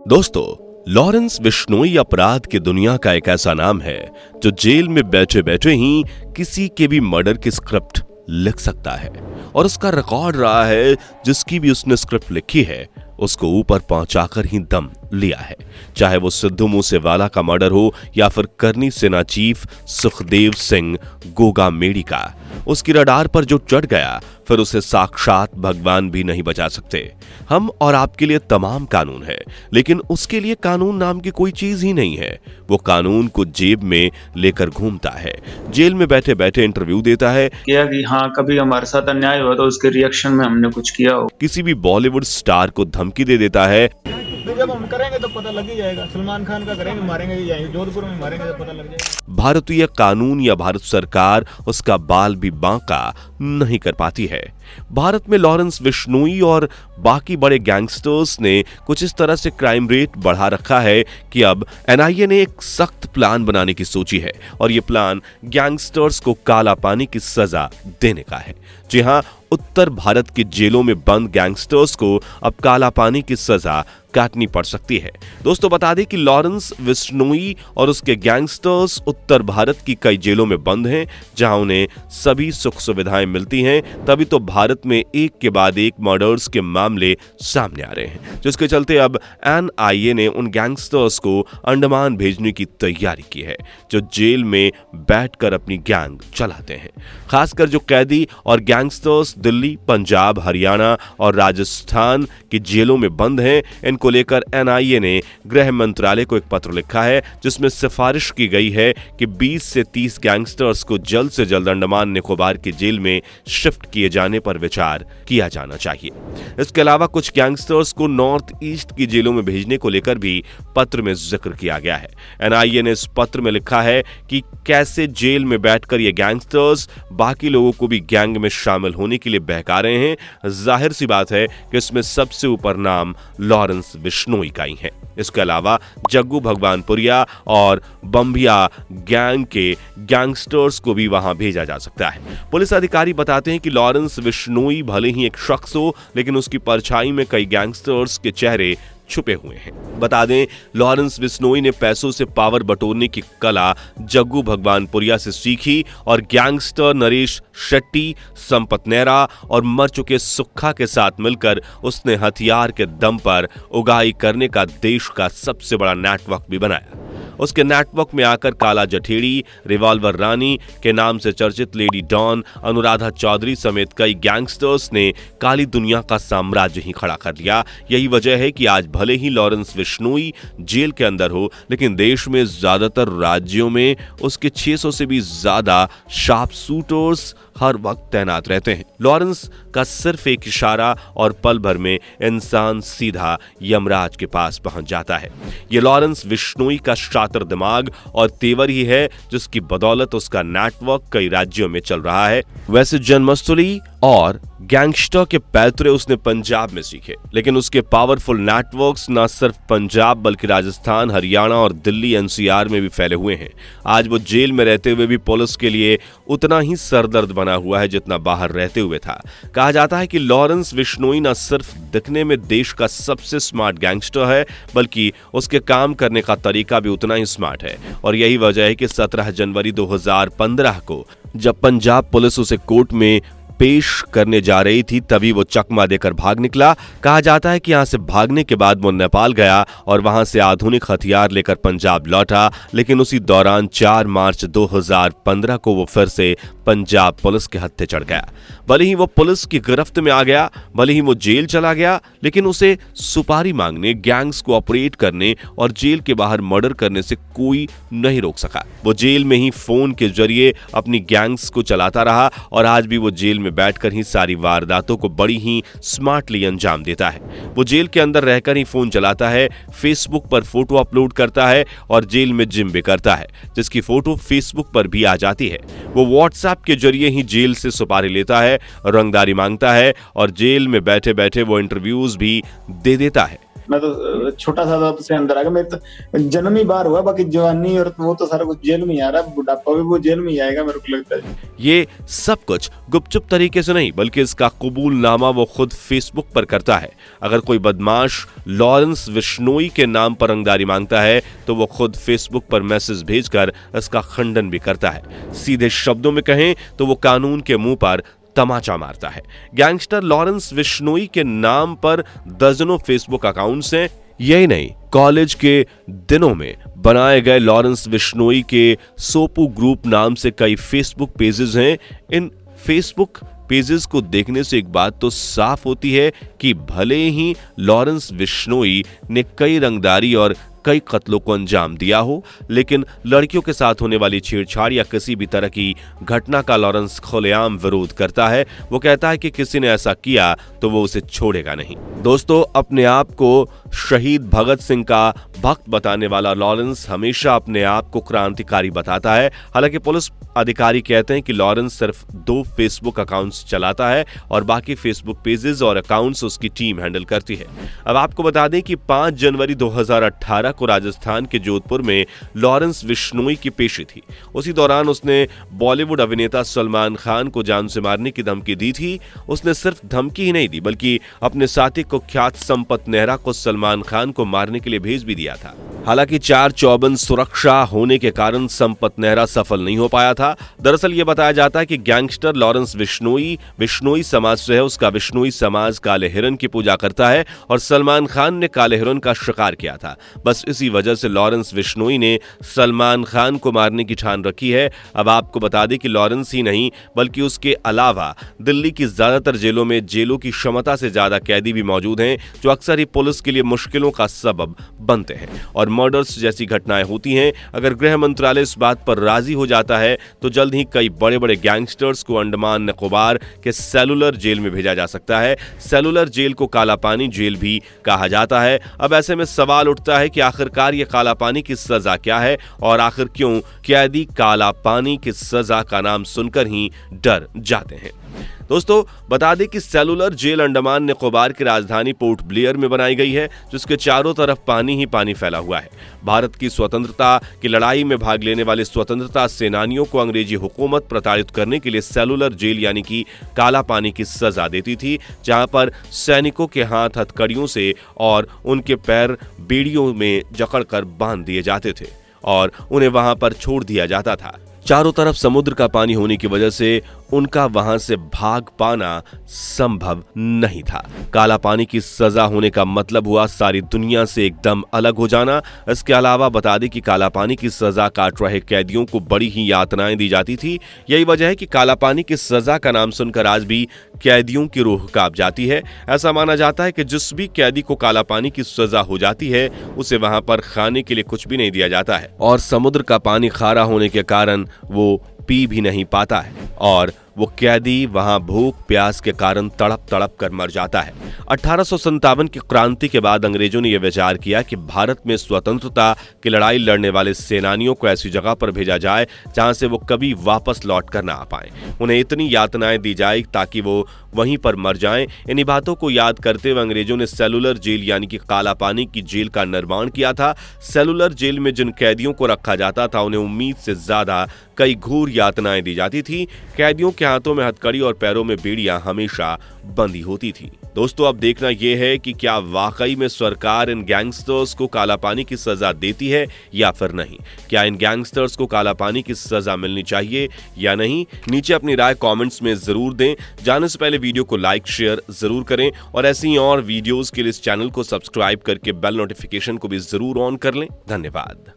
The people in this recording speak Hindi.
दोस्तों, लॉरेंस बिश्नोई अपराध की दुनिया का एक ऐसा नाम है जो जेल में बैठे बैठे ही किसी के भी मर्डर की स्क्रिप्ट लिख सकता है। और उसका रिकॉर्ड रहा है, जिसकी भी उसने स्क्रिप्ट लिखी है उसको ऊपर पहुंचाकर ही दम लिया है। चाहे वो सिद्धू मूसेवाला का मर्डर हो या फिर करनी सेना चीफ सुखदेव सिंह गोगामेडी का, उसकी रडार पर जो चढ़ गया फिर उसे साक्षात भगवान भी नहीं बचा सकते। हम और आपके लिए तमाम कानून है, लेकिन उसके लिए कानून नाम की कोई चीज ही नहीं है। वो कानून को जेब में लेकर घूमता है, जेल में बैठे बैठे इंटरव्यू देता है कि हाँ कभी हमारे साथ अन्याय हुआ तो उसके रिएक्शन में हमने कुछ किया हो। किसी भी बॉलीवुड स्टार को धमकी दे देता है, जब हम करेंगे तो पता लग ही जाएगा। सलमान खान का करेंगे, मारेंगे ही जाएंगे, जोधपुर में मारेंगे तो पता लग जाएगा। भारतीय कानून या भारत सरकार उसका बाल भी बांका नहीं कर पाती है। भारत में लॉरेंस बिश्नोई और बाकी बड़े गैंगस्टर्स ने कुछ इस तरह से क्राइम रेट बढ़ा रखा है कि अब एनआईए ने एक सख्त प्लान बनाने की सोची है, और यह प्लान गैंगस्टर्स को काला पानी की सजा देने का है। जी हां, उत्तर भारत की जेलों में बंद गैंगस्टर्स को अब काला पानी की सजा काटनी पड़ सकती है। दोस्तों, बता दें कि लॉरेंस बिश्नोई और उसके गैंगस्टर्स उत्तर भारत की कई जेलों में बंद हैं, जहां उन्हें सभी सुख सुविधाएं मिलती हैं। तभी तो भारत में एक के बाद एक मर्डर्स के मामले सामने आ रहे हैं, जिसके चलते अब एनआईए ने उन गैंगस्टर्स को अंडमान भेजने की तैयारी की है, जो जेल में बैठकर अपनी गैंग चलाते हैं। खासकर जो कैदी और गैंगस्टर्स दिल्ली, पंजाब, हरियाणा और राजस्थान की जेलों में बंद हैं, इनको लेकर एनआईए ने गृह मंत्रालय को एक पत्र लिखा है, जिसमें सिफारिश की गई है कि 20 से 30 गैंगस्टर्स को जल्द से जल्द अंडमान निकोबार की जेल में शिफ्ट किए जाने पर विचार किया जाना चाहिए। इसके अलावा कुछ गैंगस्टर्स को नॉर्थ ईस्ट की जेलों में भेजने को लेकर भी पत्र में जिक्र किया गया है। एनआईए ने इस पत्र में लिखा है कि कैसे जेल में बैठकर ये गैंगस्टर्स बाकी लोगों को भी गैंग में शामिल होने के लिए बहका रहे हैं। जाहिर सी बात है कि इसमें सबसे ऊपर नाम लॉरेंस बिश्नोई का ही है। इसके अलावा जग्गू भगवानपुरिया और बम्बिया गैंग के गैंगस्टर्स को भी वहां भेजा जा सकता है। पुलिस अधिकारी बताते हैं कि लॉरेंस बिश्नोई भले ही एक शख्स हो, लेकिन उसकी परछाई में कई गैंगस्टर्स के चेहरे छुपे हुए हैं। बता दें, लॉरेंस बिश्नोई ने पैसों से पावर बटोरने की कला जग्गू भगवानपुरिया से सीखी, और गैंगस्टर नरेश शेट्टी, संपत नेहरा और मर चुके सुक्खा के साथ मिलकर उसने हथियार के दम पर उगाही करने का देश का सबसे बड़ा नेटवर्क भी बनाया। उसके नेटवर्क में आकर काला जठेड़ी, रिवॉल्वर रानी के नाम से चर्चित लेडी डॉन, अनुराधा चौधरी समेत कई गैंगस्टर्स ने काली दुनिया का साम्राज्य ही खड़ा कर लिया। यही वजह है कि आज भले ही लॉरेंस बिश्नोई जेल के अंदर हो, लेकिन देश में ज्यादातर राज्यों में उसके 600 से भी ज्यादा शार्प शूटर्स हर वक्त तैनात रहते हैं। लॉरेंस का सिर्फ एक इशारा और पल भर में इंसान सीधा यमराज के पास पहुंच जाता है। ये लॉरेंस बिश्नोई का शातिर दिमाग और तेवर ही है, जिसकी बदौलत उसका नेटवर्क कई राज्यों में चल रहा है। वैसे जन्मस्थली और गैंगस्टर के पैतरे उसने पंजाब में सीखे, लेकिन उसके पावरफुल नेटवर्क्स न सिर्फ पंजाब बल्कि राजस्थान, हरियाणा और दिल्ली एनसीआर में भी फैले हुए हैं। आज वो जेल में रहते हुए भी पुलिस के लिए उतना ही सरदर्द बना हुआ है जितना बाहर रहते हुए था। कहा जाता है कि लॉरेंस बिश्नोई न सिर्फ दिखने में देश का सबसे स्मार्ट गैंगस्टर है, बल्कि उसके काम करने का तरीका भी उतना ही स्मार्ट है। और यही वजह है कि 17 जनवरी 2015 को जब पंजाब पुलिस उसे कोर्ट में पेश करने जा रही थी, तभी वो चकमा देकर भाग निकला। कहा जाता है कि यहां से भागने के बाद वो नेपाल गया और वहां से आधुनिक हथियार लेकर पंजाब लौटा, लेकिन उसी दौरान 4 मार्च 2015 को वो फिर से पंजाब पुलिस के हत्थे चढ़ गया। भले ही वो पुलिस की गिरफ्त में आ गया, भले ही वो जेल चला गया, लेकिन उसे सुपारी मांगने, गैंग्स को ऑपरेट करने और जेल के बाहर मर्डर करने से कोई नहीं रोक सका। वो जेल में ही फोन के जरिए अपनी गैंग्स को चलाता रहा, और आज भी वो जेल में बैठकर ही सारी वारदातों को बड़ी ही स्मार्टली अंजाम देता है। वो जेल के अंदर रहकर ही फोन चलाता है, फेसबुक पर फोटो अपलोड करता है और जेल में जिम भी करता है, जिसकी फोटो फेसबुक पर भी आ जाती है। वो व्हाट्सएप के जरिए ही जेल से सुपारी लेता है, रंगदारी मांगता है और जेल में बैठे बैठे वो इंटरव्यूज भी दे देता है। मैं तो छोटा सा था से अंदर आ गया। मेरे तो जन्म ही बाहर हुआ, बाकी जवानी और वो तो सारा कुछ जेल में ही आ रहा है। बुढ़ापा भी वो जेल में ही आएगा मेरे को लगता है। ये सब कुछ गुपचुप तरीके से नहीं, बल्कि इसका कबूलनामा वो खुद फेसबुक पर करता है। अगर कोई बदमाश लॉरेंस विश्नोई के नाम पर रंगदारी मांगता है तो वो खुद फेसबुक पर मैसेज भेजकर इसका खंडन भी करता है। सीधे शब्दों में कहें तो वो कानून के मुंह पर तमाचा मारता है। गैंगस्टर लॉरेंस विश्नोई के नाम पर दर्जनों फेसबुक अकाउंट्स हैं। यही नहीं, कॉलेज के दिनों में बनाए गए लॉरेंस विश्नोई के सोपू ग्रुप नाम से कई फेसबुक पेजेस हैं। इन फेसबुक पेजेस को देखने से एक बात तो साफ होती है कि भले ही लॉरेंस विश्नोई ने कई रंगदारी और कई कत्लों को अंजाम दिया हो, लेकिन लड़कियों के साथ होने वाली छेड़छाड़ या किसी भी तरह की घटना का लॉरेंस खुलेआम विरोध करता है। वो कहता है कि किसी ने ऐसा किया तो वो उसे छोड़ेगा नहीं। दोस्तों, अपने आप को शहीद भगत सिंह का भक्त बताने वाला लॉरेंस हमेशा अपने आप को क्रांतिकारी बताता है। हालांकि पुलिस अधिकारी कहते हैं कि लॉरेंस सिर्फ 2 फेसबुक अकाउंट्स चलाता है और बाकी फेसबुक पेजेस और अकाउंट्स उसकी टीम हैंडल करती है। अब आपको बता दें कि 5 जनवरी 2018 को राजस्थान के जोधपुर में लॉरेंस विश्नोई की पेशी थी। उसी दौरान उसने बॉलीवुड अभिनेता सलमान खान को जान से मारने की धमकी दी थी। उसने सिर्फ धमकी ही नहीं दी, बल्कि अपने साथी कुख्यात संपत नेहरा को सलमान खान को मारने के लिए भेज भी दिया था। हालांकि 4 चौबंद सुरक्षा होने के कारण संपत नेहरा सफल नहीं हो पाया था। दरअसल ये बताया जाता है कि गैंगस्टर लॉरेंस विश्नोई समाज से है। उसका विश्नोई समाज काले हिरन की पूजा करता है और सलमान खान ने काले हिरन का शिकार किया था। बस इसी वजह से लॉरेंस विश्नोई ने सलमान खान को मारने की ठान रखी है। अब आपको बता दें कि लॉरेंस ही नहीं, बल्कि उसके अलावा दिल्ली की ज्यादातर जेलों में जेलों की क्षमता से ज्यादा कैदी भी मौजूद हैं, जो अक्सर ही पुलिस के लिए मुश्किलों का सबब बनते हैं और मर्डर्स जैसी घटनाएं होती हैं। अगर गृह मंत्रालय इस बात पर राजी हो जाता है तो जल्द ही कई बड़े बड़े गैंगस्टर्स को अंडमान निकोबार के सेलुलर जेल में भेजा जा सकता है। सेलुलर जेल को काला पानी जेल भी कहा जाता है। अब ऐसे में सवाल उठता है कि आखिरकार ये काला पानी की सजा क्या है और आखिर क्यों कैदी काला पानी की सजा का नाम सुनकर ही डर जाते हैं। दोस्तों, बता दें कि सेलुलर जेल अंडमान निकोबार की राजधानी पोर्ट ब्लेयर में बनाई गई है, जिसके चारों तरफ पानी ही पानी फैला हुआ है। भारत की स्वतंत्रता की लड़ाई में भाग लेने वाले स्वतंत्रता सेनानियों को अंग्रेजी हुकूमत प्रताड़ित करने के लिए सेलुलर जेल यानी कि काला पानी की सजा देती थी, जहां पर सैनिकों के हाथ हथकड़ियों से और उनके पैर बेड़ियों में जकड़कर बांध दिए जाते थे और उन्हें वहां पर छोड़ दिया जाता था। चारों तरफ समुद्र का पानी होने की वजह से उनका वहां से भाग पाना संभव नहीं था। काला पानी की सजा होने का मतलब हुआ सारी दुनिया से एकदम अलग हो जाना। इसके अलावा बता दें कि काला पानी की सजा काट रहे कैदियों को बड़ी ही यातनाएं दी जाती थी। यही वजह है कि काला पानी की सजा का नाम सुनकर आज भी कैदियों की रूह कांप जाती है। ऐसा माना जाता है कि जिस भी कैदी को काला पानी की सजा हो जाती है, उसे वहां पर खाने के लिए कुछ भी नहीं दिया जाता है और समुद्र का पानी खारा होने के कारण वो पी भी नहीं पाता है और वो कैदी वहां भूख प्यास के कारण तड़प तड़प कर मर जाता है। 1857 की क्रांति के बाद अंग्रेजों ने यह विचार किया कि भारत में स्वतंत्रता की लड़ाई लड़ने वाले सेनानियों को ऐसी जगह पर भेजा जाए जहां से वो कभी वापस लौट कर ना आ पाए। उन्हें इतनी यातनाएं दी जाए ताकि वो वहीं पर मर जाएं। इन्हीं बातों को याद करते हुए अंग्रेजों ने सेलुलर जेल यानी कि काला पानी की जेल का निर्माण किया था। सेलुलर जेल में जिन कैदियों को रखा जाता था उन्हें उम्मीद से ज्यादा कई घोर यातनाएं दी जाती थी। कैदियों के हाथों में हथकड़ी और पैरों में बेड़ियां हमेशा बंधी होती थी। दोस्तों, अब देखना यह है कि क्या वाकई में सरकार इन गैंगस्टर्स को काला पानी की सजा देती है या फिर नहीं। क्या इन गैंगस्टर्स को काला पानी की सजा मिलनी चाहिए या नहीं? नीचे अपनी राय कमेंट्स में जरूर दें। जाने से पहले वीडियो को लाइक शेयर जरूर करें और ऐसी और वीडियोस के लिए इस चैनल को सब्सक्राइब करके बेल नोटिफिकेशन को भी जरूर ऑन कर लें। धन्यवाद।